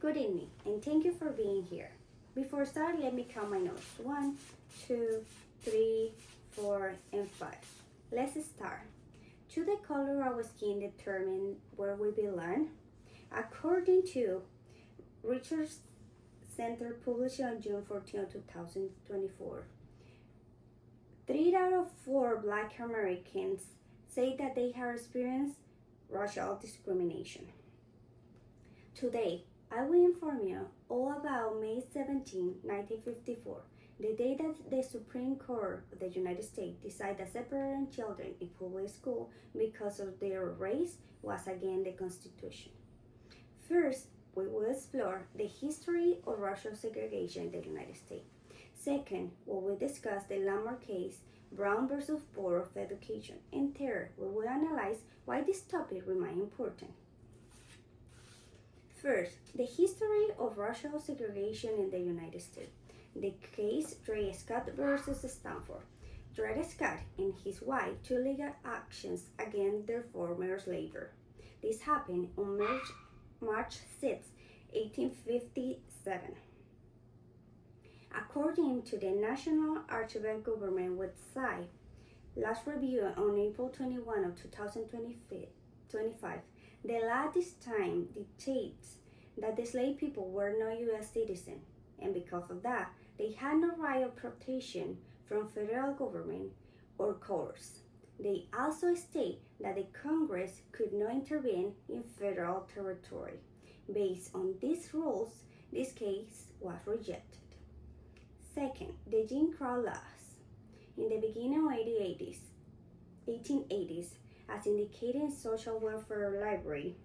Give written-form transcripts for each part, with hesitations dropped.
Good evening, and thank you for being here. Before starting, let me count my notes. 1, 2, 3, 4, and 5. Let's start. To the color of our skin determine where we belong. According to Research Center published on June 14, 2024, 3 out of 4 Black Americans say that they have experienced racial discrimination. Today, I will inform you all about May 17, 1954, the day that the Supreme Court of the United States decided that separating children in public school because of their race was against the Constitution. First, we will explore the history of racial segregation in the United States. Second, we will discuss the landmark case Brown versus Board of Education. And third, we will analyze why this topic remains important. First, the history of racial segregation in the United States. The case Dre Scott versus Stanford. Dre Scott and his wife took legal actions against their former slaver. This happened on March 6, 1857. According to the National Archival Government website, last review on April 21 of 2025, the law this time dictates that the slave people were not U.S. citizens, and because of that, they had no right of protection from federal government or courts. They also state that the Congress could not intervene in federal territory. Based on these rules, this case was rejected. Second, the Jim Crow laws. In the beginning of the 1880s, as indicated in Social Welfare Library.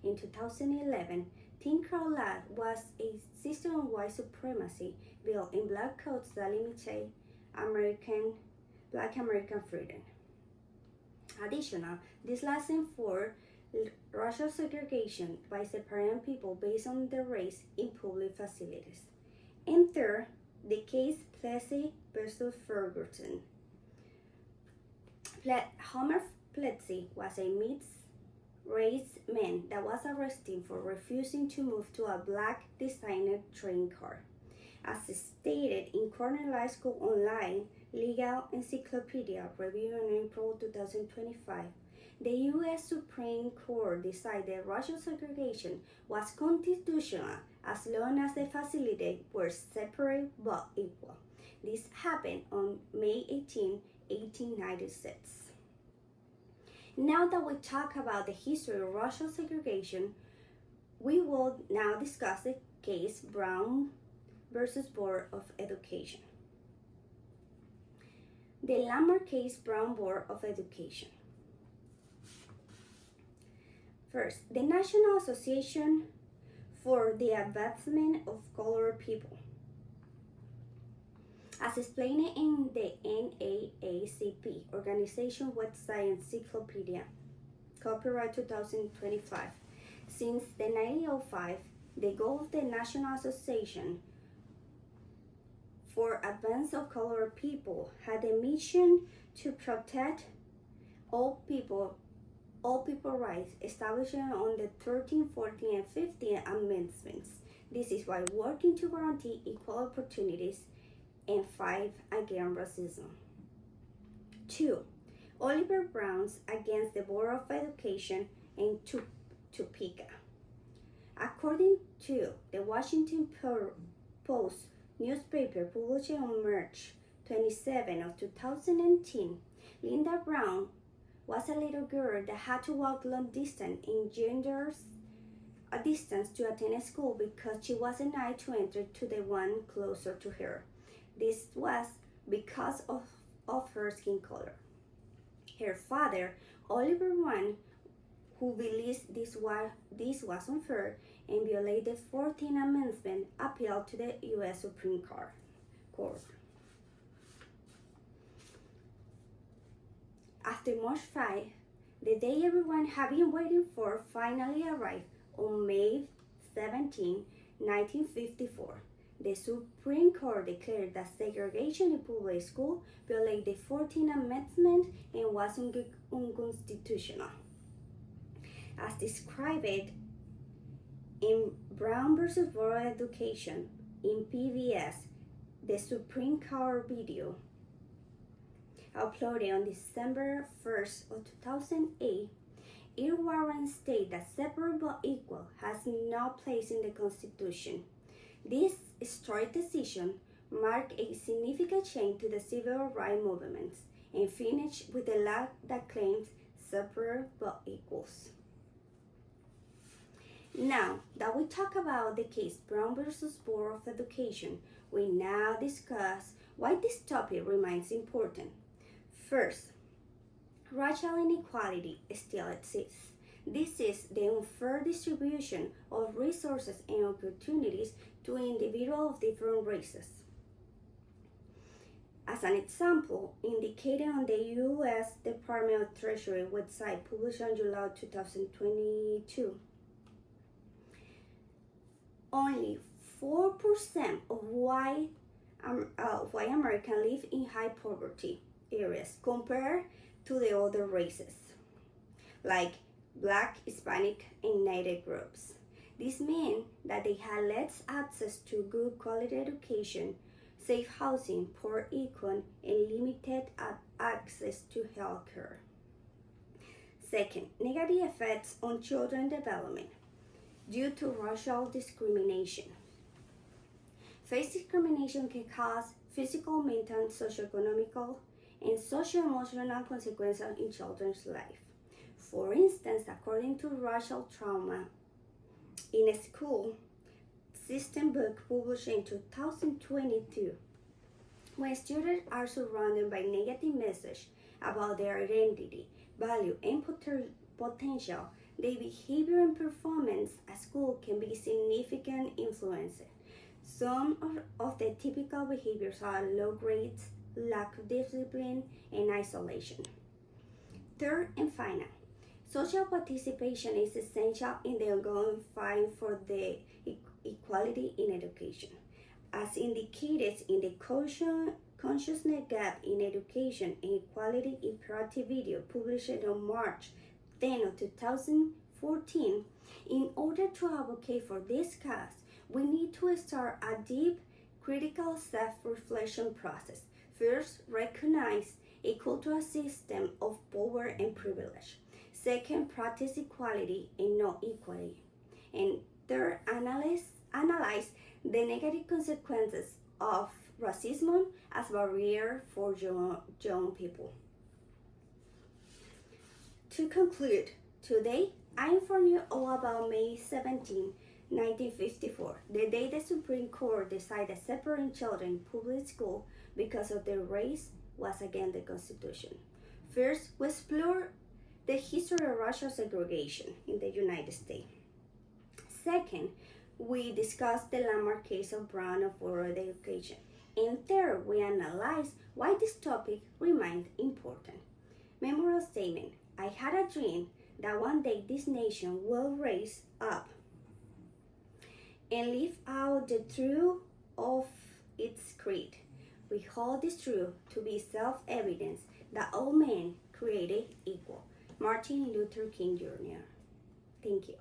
In 2011, Jim Crow Law was a system of white supremacy built in black codes that limited Black American freedom. Additionally, this laws enforced racial segregation by separating people based on their race in public facilities. And third, the case Plessy versus Ferguson. Homer Plessy was a mixed-race man that was arrested for refusing to move to a black designer train car. As stated in Cornell High School Online Legal Encyclopedia review in April 2025, the U.S. Supreme Court decided racial segregation was constitutional as long as the facilities were separate but equal. This happened on May 18, 1896. Now that we talk about the history of racial segregation, we will now discuss the case Brown versus Board of Education. The landmark case Brown Board of Education. First, the National Association for the Advancement of Colored People. As explained in the NAACP organization website encyclopedia, copyright 2025, since the 1905, the goal of the National Association for Advance of Colored People had a mission to protect all people rights established on the 13th, 14th, and 15th Amendments. This is why working to guarantee equal opportunities and fight against racism. 2. Oliver Brown's against the Board of Education in Topeka. According to the Washington Post newspaper published on March 27 of 2010, Linda Brown was a little girl that had to walk long distance in a distance to attend school because she wasn't able to enter to the one closer to her. This was because of her skin color. Her father, Oliver I, who believed this was unfair and violated the 14th Amendment, appealed to the U.S. Supreme Court. After much fight, the day everyone had been waiting for finally arrived on May 17, 1954. The Supreme Court declared that segregation in public school violated the 14th Amendment and was unconstitutional. As described In Brown versus Board of Education, in PBS, the Supreme Court video uploaded on December 1st of 2008, it warrants state that separate but equal has no place in the Constitution. This historic decision marked a significant change to the civil rights movements and finished with a law that claims separate but equals. Now that we talk about the case Brown versus Board of Education, we now discuss why this topic remains important. First, racial inequality still exists. This is the unfair distribution of resources and opportunities to individuals of different races. As an example, indicated on the U.S. Department of Treasury website published on July 2022, only 4% of white Americans live in high poverty areas compared to the other races, like Black, Hispanic, and Native groups. This means that they have less access to good quality education, safe housing, poor income, and limited access to health care. Second, negative effects on children's development due to racial discrimination. Face discrimination can cause physical, mental, socioeconomic, and social-emotional consequences in children's life. For instance, according to Racial Trauma in a School System book published in 2022, when students are surrounded by negative messages about their identity, value, and potential, their behavior and performance at school can be significantly influenced. Some of the typical behaviors are low grades, lack of discipline, and isolation. Third and final, social participation is essential in the ongoing fight for the equality in education. As indicated in the Consciousness Gap in Education and Equality Imperative video published on March 10 of 2014, in order to advocate for this cause, we need to start a deep, critical self-reflection process. First, recognize a cultural system of power and privilege. Second, practice equality and not equality. And third, analyze the negative consequences of racism as a barrier for young people. To conclude, today I inform you all about May 17, 1954, the day the Supreme Court decided separating children in public school because of their race was against the Constitution. First, we explore the history of racial segregation in the United States. Second, we discuss the landmark case of Brown of Board of Education. And third, we analyze why this topic remains important. Memorial statement. I had a dream that one day this nation will rise up and live out the truth of its creed. We hold this truth to be self-evident that all men created equal. Martin Luther King Jr. Thank you.